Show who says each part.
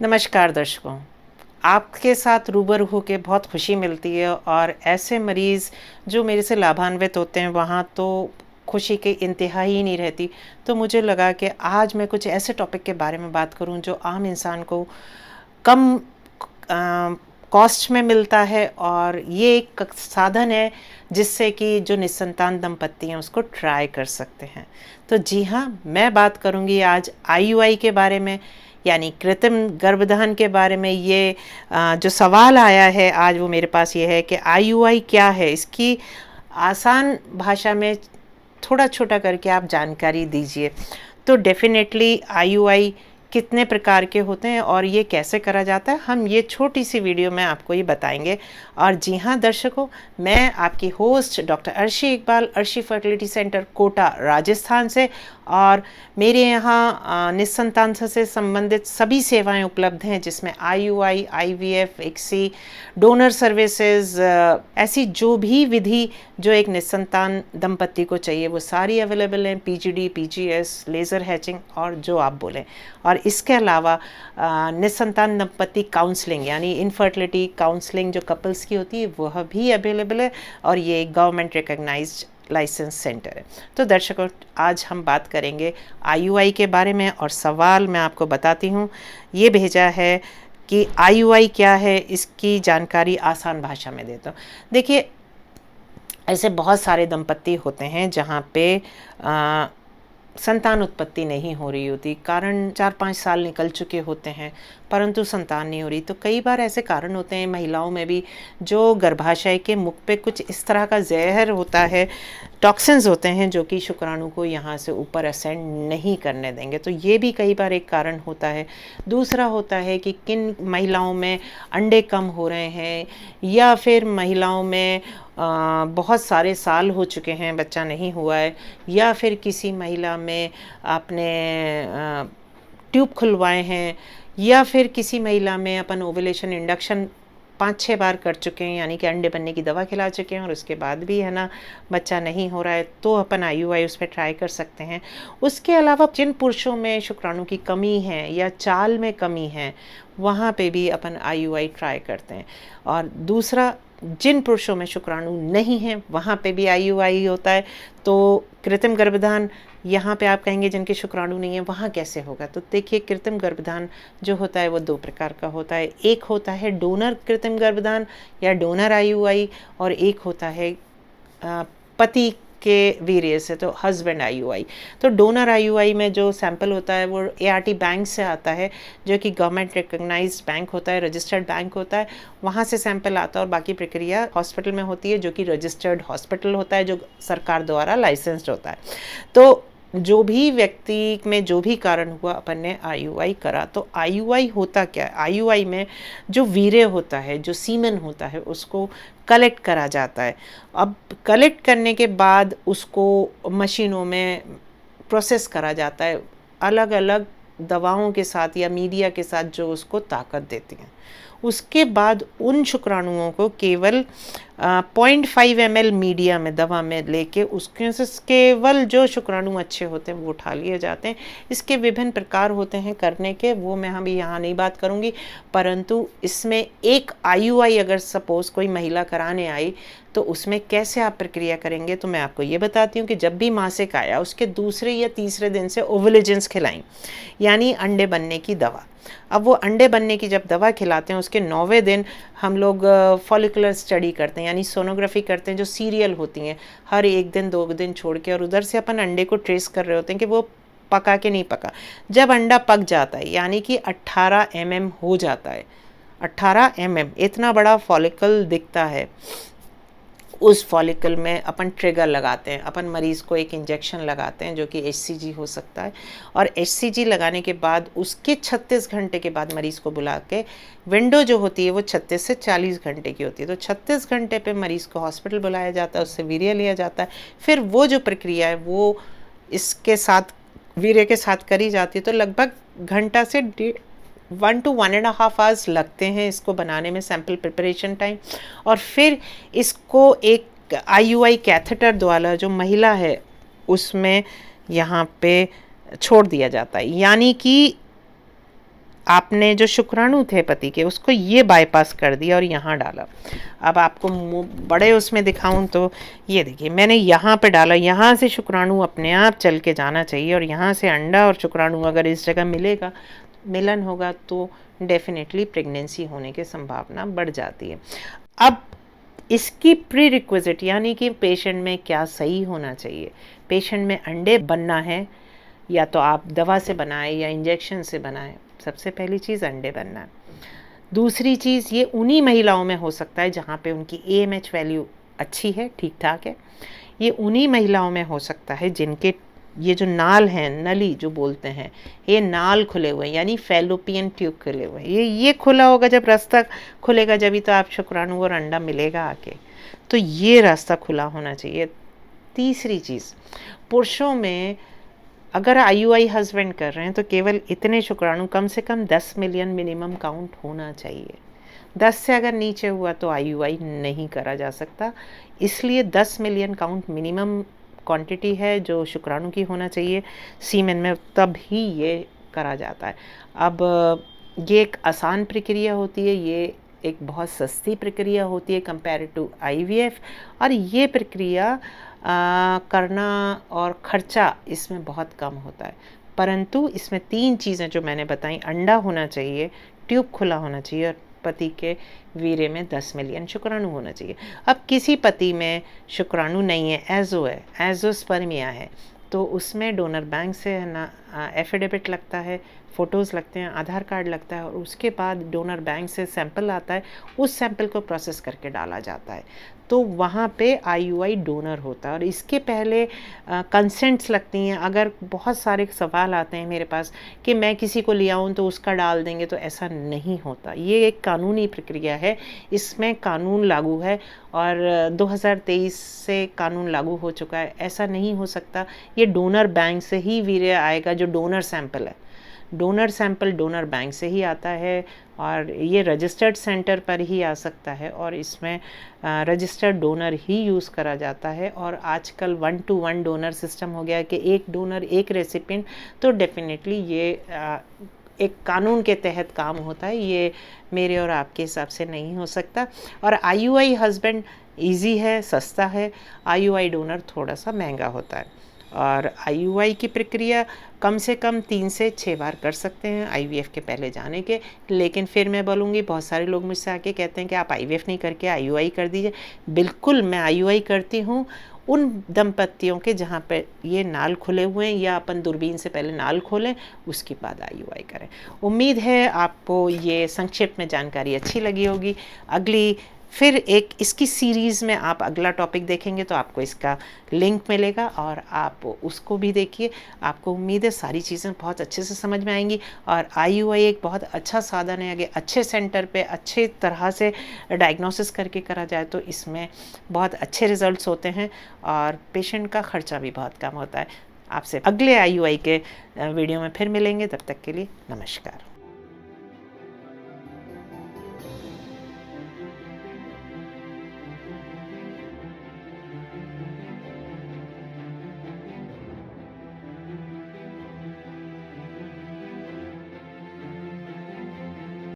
Speaker 1: नमस्कार दर्शकों, आपके साथ रूबरू होके बहुत खुशी मिलती है और ऐसे मरीज़ जो मेरे से लाभान्वित होते हैं वहाँ तो खुशी की इंतहा ही नहीं रहती। तो मुझे लगा कि आज मैं कुछ ऐसे टॉपिक के बारे में बात करूँ जो आम इंसान को कम कॉस्ट में मिलता है और ये एक साधन है जिससे कि जो निसंतान दंपत्ति हैं उसको ट्राई कर सकते हैं। तो जी हाँ, मैं बात करूँगी आज आईयूआई के बारे में, यानी कृत्रिम गर्भधान के बारे में। ये जो सवाल आया है आज वो मेरे पास ये है कि आईयूआई क्या है, इसकी आसान भाषा में थोड़ा छोटा करके आप जानकारी दीजिए। तो डेफिनेटली आईयूआई कितने प्रकार के होते हैं और ये कैसे करा जाता है, हम ये छोटी सी वीडियो में आपको ये बताएंगे। और जी हाँ दर्शकों, मैं आपकी host doctor Arshi Iqbal, Arshi fertility centre Kota Rajasthan से, और मेरे यहाँ निसंतान से संबंधित सभी सेवाएं उपलब्ध हैं जिसमें IUI, IVF, ICSI, donor services, ऐसी जो भी विधि जो एक निसंतान दंपत्ति को चाहिए वो सारी अवेलेबल हैं। पीजीडी, पीजीएस, लेज़र हैचिंग और जो आप बोलें। और इसके अलावा निसंतान दंपत्ति काउंसलिंग यानी इनफर्टिलिटी काउंसलिंग जो कपल्स की होती है वह भी अवेलेबल है और ये गवर्नमेंट रिकग्नाइज्ड लाइसेंस सेंटर है। तो दर्शकों, आज हम बात करेंगे आईयूआई के बारे में और सवाल मैं आपको बताती हूँ। ये भेजा है कि आईयूआई क्या है, इसकी जानकारी आसान भाषा में देता हूँ। देखिए, ऐसे बहुत सारे दंपत्ति होते हैं जहाँ पे संतान उत्पत्ति नहीं हो रही होती, कारण 4-5 साल निकल चुके होते हैं परंतु संतान नहीं हो रही। तो कई बार ऐसे कारण होते हैं महिलाओं में भी, जो गर्भाशय के मुख पे कुछ इस तरह का जहर होता है, टॉक्सिन्स होते हैं जो कि शुक्राणु को यहाँ से ऊपर असेंड नहीं करने देंगे। तो ये भी कई बार एक कारण होता है। दूसरा होता है कि किन महिलाओं में अंडे कम हो रहे हैं या फिर महिलाओं में बहुत सारे साल हो चुके हैं, बच्चा नहीं हुआ है, या फिर किसी महिला में आपने ट्यूब खुलवाए हैं, या फिर किसी महिला में अपन ओवुलेशन इंडक्शन 5-6 बार कर चुके हैं, यानी कि अंडे बनने की दवा खिला चुके हैं और उसके बाद भी है ना बच्चा नहीं हो रहा है, तो अपन आईयूआई उस पर ट्राई कर सकते हैं। उसके अलावा जिन पुरुषों में शुक्राणु की कमी है या चाल में कमी है वहाँ पे भी अपन आईयूआई ट्राई करते हैं। और दूसरा, जिन पुरुषों में शुक्राणु नहीं है वहाँ पे भी आईयूआई होता है। तो कृत्रिम गर्भधान, यहाँ पे आप कहेंगे जिनके शुक्राणु नहीं है वहाँ कैसे होगा। तो देखिए, कृत्रिम गर्भधान जो होता है वो 2 प्रकार का होता है। एक होता है डोनर कृत्रिम गर्भधान या डोनर आईयूआई, और एक होता है पति के वीर्य से, तो हस्बैंड आईयूआई। तो डोनर आईयूआई में जो सैंपल होता है वो एआरटी बैंक से आता है, जो कि गवर्नमेंट रिकग्नाइज्ड बैंक होता है, रजिस्टर्ड बैंक होता है। वहाँ से सैंपल आता है और बाकी प्रक्रिया हॉस्पिटल में होती है, जो कि रजिस्टर्ड हॉस्पिटल होता है, जो सरकार द्वारा लाइसेंस्ड होता है। तो जो भी व्यक्ति में जो भी कारण हुआ अपन ने आईयूआई करा। तो आईयूआई होता क्या है? आईयूआई में जो वीर्य होता है, जो सीमेन होता है, उसको कलेक्ट करा जाता है। अब कलेक्ट करने के बाद उसको मशीनों में प्रोसेस करा जाता है अलग अलग दवाओं के साथ या मीडिया के साथ जो उसको ताकत देती हैं। उसके बाद उन शुक्राणुओं को केवल 0.5 ml मीडिया में दवा में लेके उसके से केवल जो शुक्राणु अच्छे होते हैं वो उठा लिए जाते हैं। इसके विभिन्न प्रकार होते हैं करने के, वो मैं अभी यहाँ नहीं बात करूँगी। परंतु इसमें एक आईयूआई अगर सपोज़ कोई महिला कराने आई तो उसमें कैसे आप प्रक्रिया करेंगे, तो मैं आपको ये बताती हूँ कि जब भी मासिक आया उसके दूसरे या तीसरे दिन से ओवुलेजेंस खिलाएं, यानी अंडे बनने की दवा। अब वो अंडे बनने की जब दवा खिलाते हैं उसके 9वें दिन हम लोग फॉलिकुलर स्टडी करते हैं, यानी सोनोग्राफी करते हैं, जो सीरियल होती हैं हर 1 दिन 2 दिन छोड़ के, और उधर से अपन अंडे को ट्रेस कर रहे होते हैं कि वो पका कि नहीं पका। जब अंडा पक जाता है यानी कि 18 mm हो जाता है, 18 mm इतना बड़ा फॉलिकल दिखता है, उस फॉलिकल में अपन ट्रिगर लगाते हैं, अपन मरीज़ को एक इंजेक्शन लगाते हैं जो कि एचसीजी हो सकता है। और एचसीजी लगाने के बाद उसके 36 घंटे के बाद मरीज़ को बुला के, विंडो जो होती है वो 36 से 40 घंटे की होती है, तो 36 घंटे पे मरीज़ को हॉस्पिटल बुलाया जाता है, उससे वीर्य लिया जाता है। फिर वो जो प्रक्रिया है वो इसके साथ वीर्य के साथ करी जाती है। तो लगभग घंटा से 1 to 1.5 आवर्स लगते हैं इसको बनाने में, सैंपल प्रिपरेशन टाइम। और फिर इसको एक आईयूआई कैथेटर द्वारा जो महिला है उसमें यहाँ पे छोड़ दिया जाता है, यानी कि आपने जो शुक्राणु थे पति के उसको ये बाईपास कर दिया और यहाँ डाला। अब आपको बड़े उसमें दिखाऊं तो ये देखिए मैंने यहाँ पे डाला, यहाँ से शुक्राणु अपने आप चल के जाना चाहिए और यहाँ से अंडा और शुक्राणु अगर इस जगह मिलन होगा तो डेफिनेटली प्रेगनेंसी होने की संभावना बढ़ जाती है। अब इसकी प्री रिक्विजिट यानी कि पेशेंट में क्या सही होना चाहिए। पेशेंट में अंडे बनना है या तो आप दवा से बनाएं या इंजेक्शन से बनाएं। सबसे पहली चीज़ अंडे बनना है। दूसरी चीज़ ये उन्हीं महिलाओं में हो सकता है जहाँ पे उनकी AMH वैल्यू अच्छी है, ठीक ठाक है। ये उन्हीं महिलाओं में हो सकता है जिनके ये जो नाल हैं, नली जो बोलते हैं, ये नाल खुले हुए हैं यानी फैलोपियन ट्यूब खुले हुए हैं। ये खुला होगा, जब रास्ता खुलेगा जब तो आप शुक्राणु और अंडा मिलेगा आके, तो ये रास्ता खुला होना चाहिए। तीसरी चीज़, पुरुषों में अगर IUI हस्बैंड कर रहे हैं तो केवल इतने शुक्राणु कम से कम 10 मिलियन मिनिमम काउंट होना चाहिए। 10 से अगर नीचे हुआ तो IUI नहीं करा जा सकता। इसलिए 10 मिलियन काउंट मिनिमम क्वांटिटी है जो शुक्राणु की होना चाहिए सीमेन में, तब ही ये करा जाता है। अब ये एक आसान प्रक्रिया होती है, ये एक बहुत सस्ती प्रक्रिया होती है कंपेयर टू IVF, और ये प्रक्रिया करना और ख़र्चा इसमें बहुत कम होता है। परंतु इसमें 3 चीज़ें जो मैंने बताई, अंडा होना चाहिए, ट्यूब खुला होना चाहिए और पति के वीर्य में 10 मिलियन शुक्राणु होना चाहिए। अब किसी पति में शुक्राणु नहीं है, एजोस्पर्मिया है, तो उसमें डोनर बैंक से ना एफिडेविट लगता है, फ़ोटोज़ लगते हैं, आधार कार्ड लगता है और उसके बाद डोनर बैंक से सैंपल आता है, उस सैंपल को प्रोसेस करके डाला जाता है, तो वहाँ पे IUI डोनर होता है। और इसके पहले कंसेंट्स लगती हैं। अगर बहुत सारे सवाल आते हैं मेरे पास कि मैं किसी को ले आऊँ तो उसका डाल देंगे, तो ऐसा नहीं होता। ये एक कानूनी प्रक्रिया है, इसमें कानून लागू है और 2023 से कानून लागू हो चुका है। ऐसा नहीं हो सकता, ये डोनर बैंक से ही वीर्य आएगा। जो डोनर सैंपल है, डोनर सैंपल डोनर बैंक से ही आता है और ये रजिस्टर्ड सेंटर पर ही आ सकता है और इसमें रजिस्टर्ड डोनर ही यूज़ करा जाता है। और आजकल 1-to-1 डोनर सिस्टम हो गया है कि एक डोनर एक रेसिपिएंट, तो डेफिनेटली ये एक कानून के तहत काम होता है, ये मेरे और आपके हिसाब से नहीं हो सकता। और IUI हस्बैंड ईजी है, सस्ता है, IUI डोनर थोड़ा सा महंगा होता है। और IUI की प्रक्रिया कम से कम 3 से 6 बार कर सकते हैं IVF के पहले जाने के। लेकिन फिर मैं बोलूँगी, बहुत सारे लोग मुझसे आके कहते हैं कि आप IVF नहीं करके IUI कर दीजिए। बिल्कुल मैं IUI करती हूँ उन दंपतियों के जहाँ पे ये नाल खुले हुए हैं, या अपन दूरबीन से पहले नाल खोलें उसके बाद IUI करें। उम्मीद है आपको ये संक्षिप्त में जानकारी अच्छी लगी होगी। अगली फिर एक इसकी सीरीज़ में आप अगला टॉपिक देखेंगे तो आपको इसका लिंक मिलेगा और आप उसको भी देखिए। आपको उम्मीद है सारी चीज़ें बहुत अच्छे से समझ में आएंगी। और IUI एक बहुत अच्छा साधन है, अगर अच्छे सेंटर पे अच्छे तरह से डायग्नोसिस करके करा जाए तो इसमें बहुत अच्छे रिजल्ट्स होते हैं और पेशेंट का ख़र्चा भी बहुत कम होता है। आपसे अगले IUI के वीडियो में फिर मिलेंगे, तब तक के लिए नमस्कार।